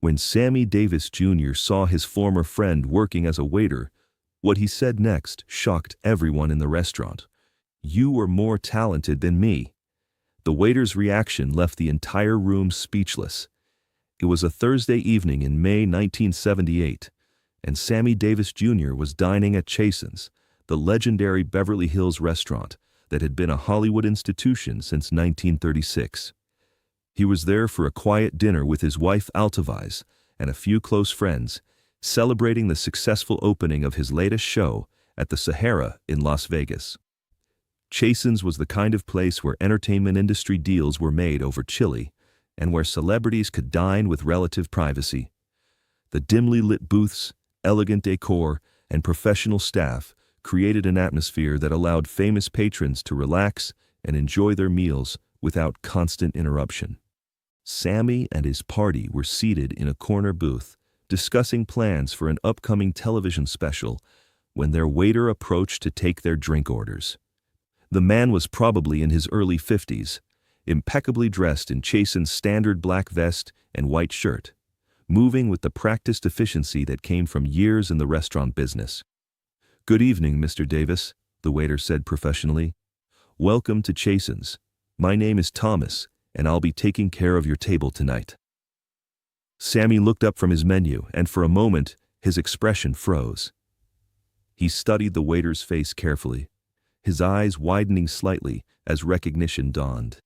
When Sammy Davis Jr. saw his former friend working as a waiter, what he said next shocked everyone in the restaurant. "You were more talented than me." The waiter's reaction left the entire room speechless. It was a Thursday evening in May 1978, and Sammy Davis Jr. was dining at Chasen's, the legendary Beverly Hills restaurant that had been a Hollywood institution since 1936. He was there for a quiet dinner with his wife Altavise and a few close friends, celebrating the successful opening of his latest show at the Sahara in Las Vegas. Chasen's was the kind of place where entertainment industry deals were made over chili and where celebrities could dine with relative privacy. The dimly lit booths, elegant decor, and professional staff created an atmosphere that allowed famous patrons to relax and enjoy their meals without constant interruption. Sammy and his party were seated in a corner booth, discussing plans for an upcoming television special, when their waiter approached to take their drink orders. The man was probably in his early 50s, impeccably dressed in Chasen's standard black vest and white shirt, moving with the practiced efficiency that came from years in the restaurant business. "Good evening, Mr. Davis," the waiter said professionally. "Welcome to Chasen's. My name is Thomas, and I'll be taking care of your table tonight." Sammy looked up from his menu, and for a moment, his expression froze. He studied the waiter's face carefully, his eyes widening slightly as recognition dawned.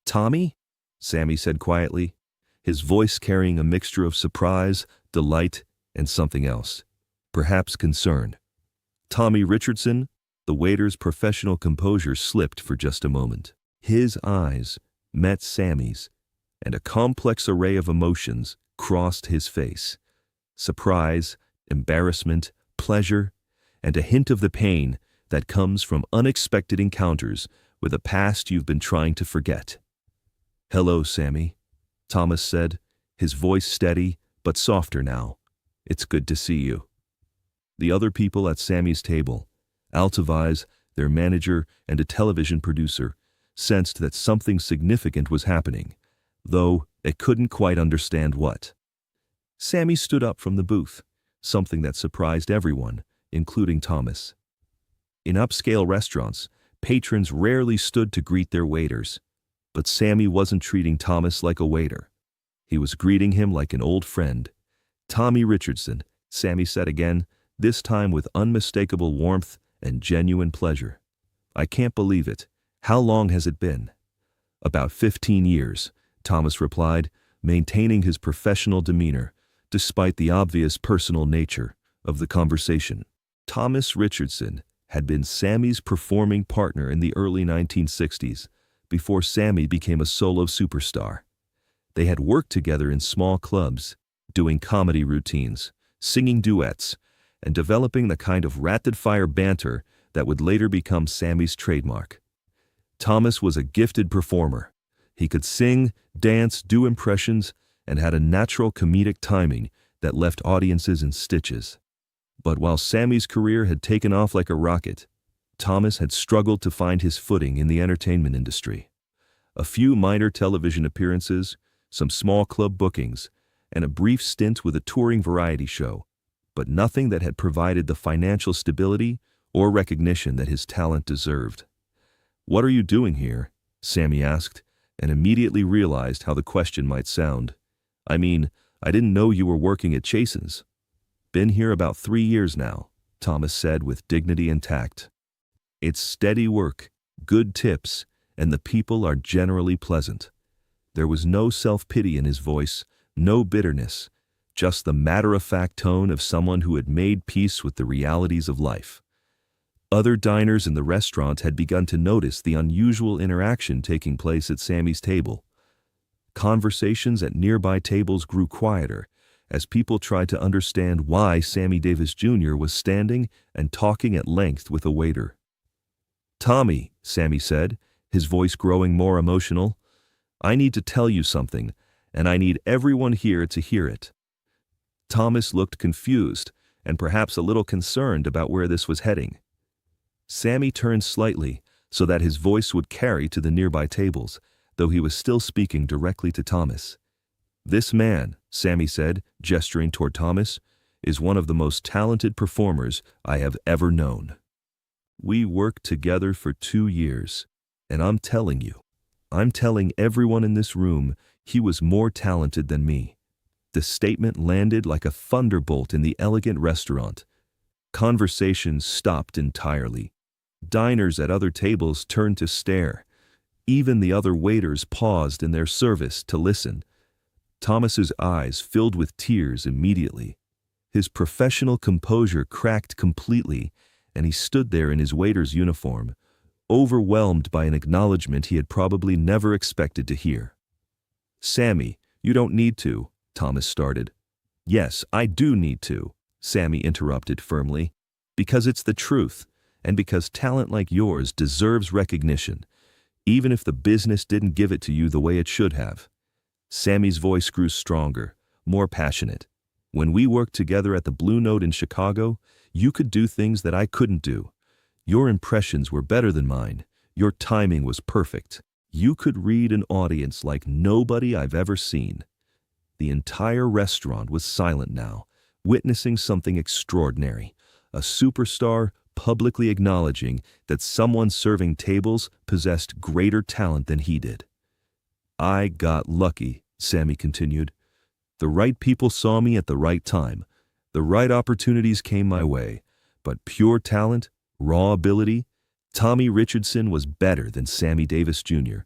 "Tommy?" Sammy said quietly, his voice carrying a mixture of surprise, delight, and something else, perhaps concern. "Tommy Richardson?" The waiter's professional composure slipped for just a moment. His eyes met Sammy's, and a complex array of emotions crossed his face. Surprise, embarrassment, pleasure, and a hint of the pain that comes from unexpected encounters with a past you've been trying to forget. "Hello, Sammy," Thomas said, his voice steady but softer now. "It's good to see you." The other people at Sammy's table, Altavise, their manager, and a television producer, sensed that something significant was happening, though they couldn't quite understand what. Sammy stood up from the booth, something that surprised everyone, including Thomas. In upscale restaurants, patrons rarely stood to greet their waiters, but Sammy wasn't treating Thomas like a waiter. He was greeting him like an old friend. "Tommy Richardson," Sammy said again, this time with unmistakable warmth and genuine pleasure. "I can't believe it. How long has it been?" "About 15 years, Thomas replied, maintaining his professional demeanor, despite the obvious personal nature of the conversation. Thomas Richardson had been Sammy's performing partner in the early 1960s, before Sammy became a solo superstar. They had worked together in small clubs, doing comedy routines, singing duets, and developing the kind of rapid-fire banter that would later become Sammy's trademark. Thomas was a gifted performer. He could sing, dance, do impressions, and had a natural comedic timing that left audiences in stitches. But while Sammy's career had taken off like a rocket, Thomas had struggled to find his footing in the entertainment industry. A few minor television appearances, some small club bookings, and a brief stint with a touring variety show, but nothing that had provided the financial stability or recognition that his talent deserved. "What are you doing here?" Sammy asked, and immediately realized how the question might sound. "I mean, I didn't know you were working at Chasen's." "Been here about 3 years now," Thomas said with dignity and tact. "It's steady work, good tips, and the people are generally pleasant." There was no self-pity in his voice, no bitterness, just the matter-of-fact tone of someone who had made peace with the realities of life. Other diners in the restaurant had begun to notice the unusual interaction taking place at Sammy's table. Conversations at nearby tables grew quieter as people tried to understand why Sammy Davis Jr. was standing and talking at length with a waiter. "Tommy," Sammy said, his voice growing more emotional, "I need to tell you something, and I need everyone here to hear it." Thomas looked confused and perhaps a little concerned about where this was heading. Sammy turned slightly so that his voice would carry to the nearby tables, though he was still speaking directly to Thomas. "This man," Sammy said, gesturing toward Thomas, is one of the most talented performers I have ever known. We worked together for 2 years, and I'm telling everyone in this room he was more talented than me. The statement landed like a thunderbolt in the elegant restaurant. Conversations stopped entirely. Diners at other tables turned to stare. Even the other waiters paused in their service to listen. Thomas's eyes filled with tears immediately. His professional composure cracked completely, and he stood there in his waiter's uniform, overwhelmed by an acknowledgement he had probably never expected to hear. "Sammy, you don't need to," Thomas started. "Yes, I do need to," Sammy interrupted firmly, "because it's the truth, and because talent like yours deserves recognition, even if the business didn't give it to you the way it should have." Sammy's voice grew stronger, more passionate. "When we worked together at the Blue Note in Chicago, you could do things that I couldn't do. Your impressions were better than mine. Your timing was perfect. You could read an audience like nobody I've ever seen." The entire restaurant was silent now, witnessing something extraordinary. A superstar publicly acknowledging that someone serving tables possessed greater talent than he did. "I got lucky," Sammy continued. "The right people saw me at the right time. The right opportunities came my way. But pure talent, raw ability, Tommy Richardson was better than Sammy Davis Jr.,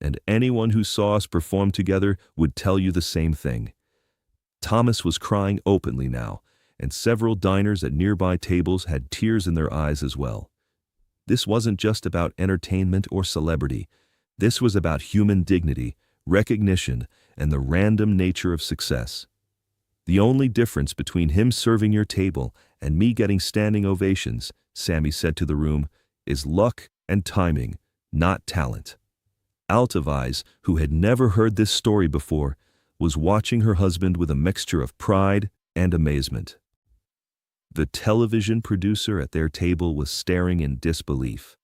and anyone who saw us perform together would tell you the same thing." Thomas was crying openly now, and several diners at nearby tables had tears in their eyes as well. This wasn't just about entertainment or celebrity. This was about human dignity, recognition, and the random nature of success. "The only difference between him serving your table and me getting standing ovations," Sammy said to the room, "is luck and timing, not talent." Altavise, who had never heard this story before, was watching her husband with a mixture of pride and amazement. The television producer at their table was staring in disbelief.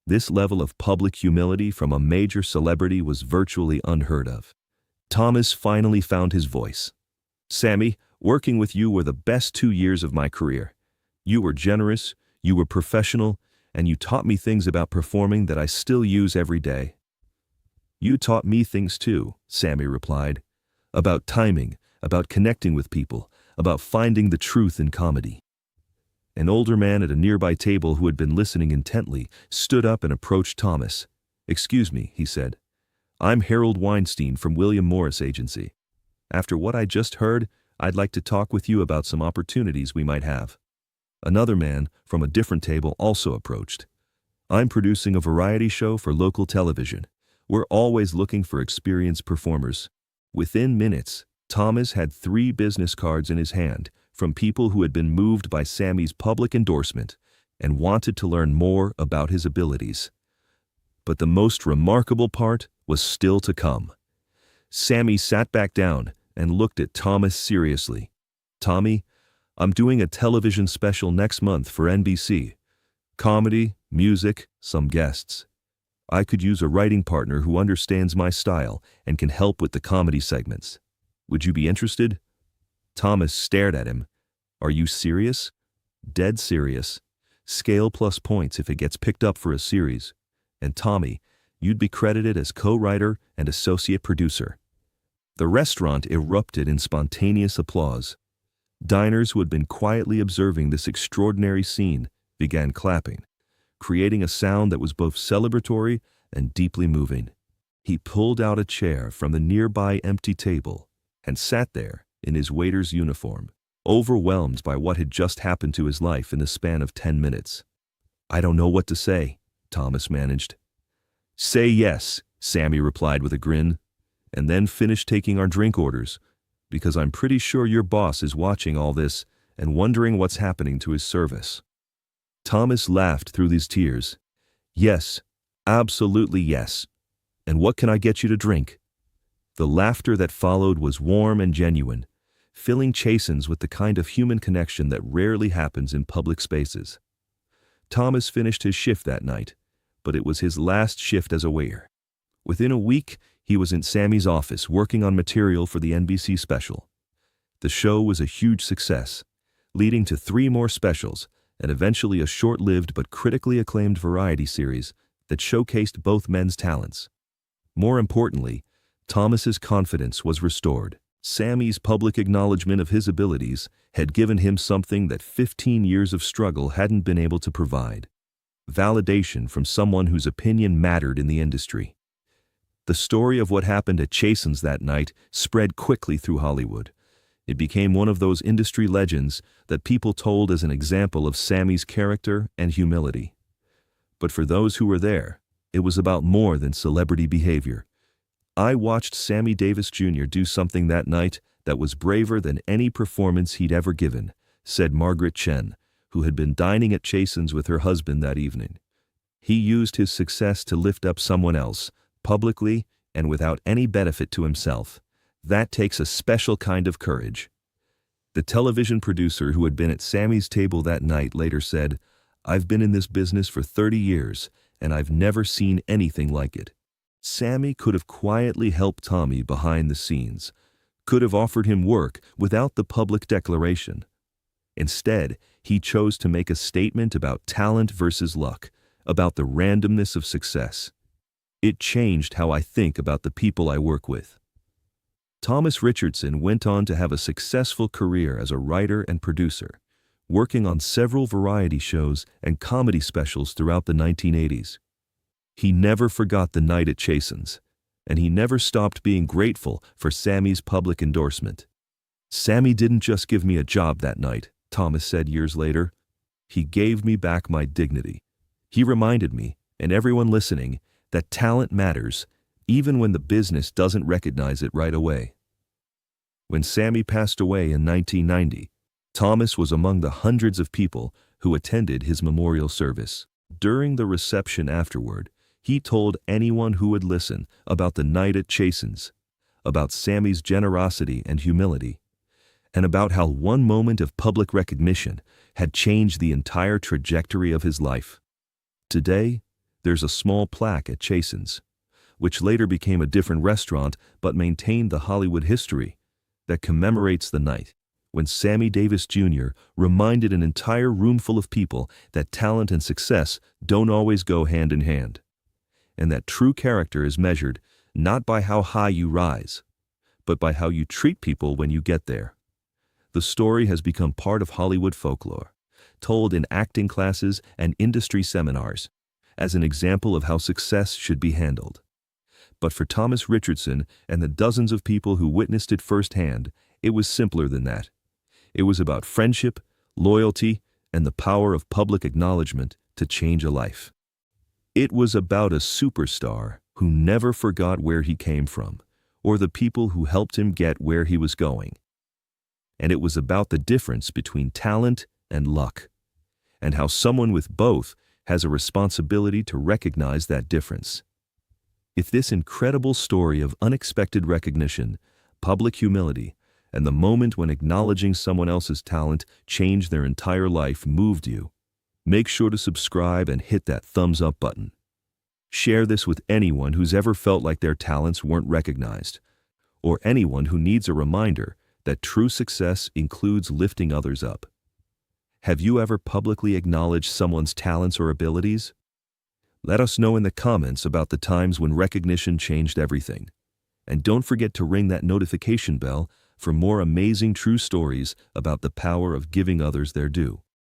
This level of public humility from a major celebrity was virtually unheard of. Thomas finally found his voice. "Sammy, working with you were the best 2 years of my career. You were generous, you were professional, and you taught me things about performing that I still use every day." "You taught me things too," Sammy replied. "About timing, about connecting with people, about finding the truth in comedy." An older man at a nearby table who had been listening intently stood up and approached Thomas. "Excuse me," he said. "I'm Harold Weinstein from William Morris Agency. After what I just heard, I'd like to talk with you about some opportunities we might have." Another man from a different table also approached. "I'm producing a variety show for local television. We're always looking for experienced performers." Within minutes, Thomas had 3 business cards in his hand from people who had been moved by Sammy's public endorsement and wanted to learn more about his abilities. But the most remarkable part was still to come. Sammy sat back down and looked at Thomas seriously. "Tommy, I'm doing a television special next month for NBC. Comedy, music, some guests. I could use a writing partner who understands my style and can help with the comedy segments. Would you be interested?" Thomas stared at him. "Are you serious?" "Dead serious. Scale plus points if it gets picked up for a series. And Tommy, you'd be credited as co-writer and associate producer." The restaurant erupted in spontaneous applause. Diners who had been quietly observing this extraordinary scene began clapping, creating a sound that was both celebratory and deeply moving. He pulled out a chair from the nearby empty table and sat there in his waiter's uniform, overwhelmed by what had just happened to his life in the span of 10 minutes. "I don't know what to say," Thomas managed. "Say yes," Sammy replied with a grin, "and then finish taking our drink orders, because I'm pretty sure your boss is watching all this and wondering what's happening to his service." Thomas laughed through his tears. "Yes, absolutely yes. And what can I get you to drink?" The laughter that followed was warm and genuine, filling Chasen's with the kind of human connection that rarely happens in public spaces. Thomas finished his shift that night, but it was his last shift as a waiter. Within a week, He was in Sammy's office working on material for the NBC special. The show was a huge success, leading to 3 more specials and eventually a short-lived but critically acclaimed variety series that showcased both men's talents. More importantly, Thomas's confidence was restored. Sammy's public acknowledgement of his abilities had given him something that 15 years of struggle hadn't been able to provide: validation from someone whose opinion mattered in the industry. The story of what happened at Chasen's that night spread quickly through Hollywood. It became one of those industry legends that people told as an example of Sammy's character and humility. But for those who were there, it was about more than celebrity behavior. I watched Sammy Davis Jr. do something that night that was braver than any performance he'd ever given, said Margaret Chen, who had been dining at Chasen's with her husband that evening. He used his success to lift up someone else, publicly and without any benefit to himself. That takes a special kind of courage. The television producer who had been at Sammy's table that night later said, "I've been in this business for 30 years, and I've never seen anything like it." Sammy could have quietly helped Tommy behind the scenes, could have offered him work without the public declaration. Instead, he chose to make a statement about talent versus luck, about the randomness of success. It changed how I think about the people I work with. Thomas Richardson went on to have a successful career as a writer and producer, working on several variety shows and comedy specials throughout the 1980s. He never forgot the night at Chasen's, and he never stopped being grateful for Sammy's public endorsement. "Sammy didn't just give me a job that night," Thomas said years later. "He gave me back my dignity. He reminded me, and everyone listening, that talent matters, even when the business doesn't recognize it right away." When Sammy passed away in 1990, Thomas was among the hundreds of people who attended his memorial service. During the reception afterward, he told anyone who would listen about the night at Chasen's, about Sammy's generosity and humility, and about how one moment of public recognition had changed the entire trajectory of his life. Today, there's a small plaque at Chasen's, which later became a different restaurant but maintained the Hollywood history, that commemorates the night when Sammy Davis Jr. reminded an entire room full of people that talent and success don't always go hand in hand, and that true character is measured not by how high you rise, but by how you treat people when you get there. The story has become part of Hollywood folklore, told in acting classes and industry seminars, as an example of how success should be handled. But for Thomas Richardson and the dozens of people who witnessed it firsthand, it was simpler than that. It was about friendship, loyalty, and the power of public acknowledgement to change a life. It was about a superstar who never forgot where he came from, or the people who helped him get where he was going. And it was about the difference between talent and luck, and how someone with both has a responsibility to recognize that difference. If this incredible story of unexpected recognition, public humility, and the moment when acknowledging someone else's talent changed their entire life moved you, make sure to subscribe and hit that thumbs up button. Share this with anyone who's ever felt like their talents weren't recognized, or anyone who needs a reminder that true success includes lifting others up. Have you ever publicly acknowledged someone's talents or abilities? Let us know in the comments about the times when recognition changed everything. And don't forget to ring that notification bell for more amazing true stories about the power of giving others their due.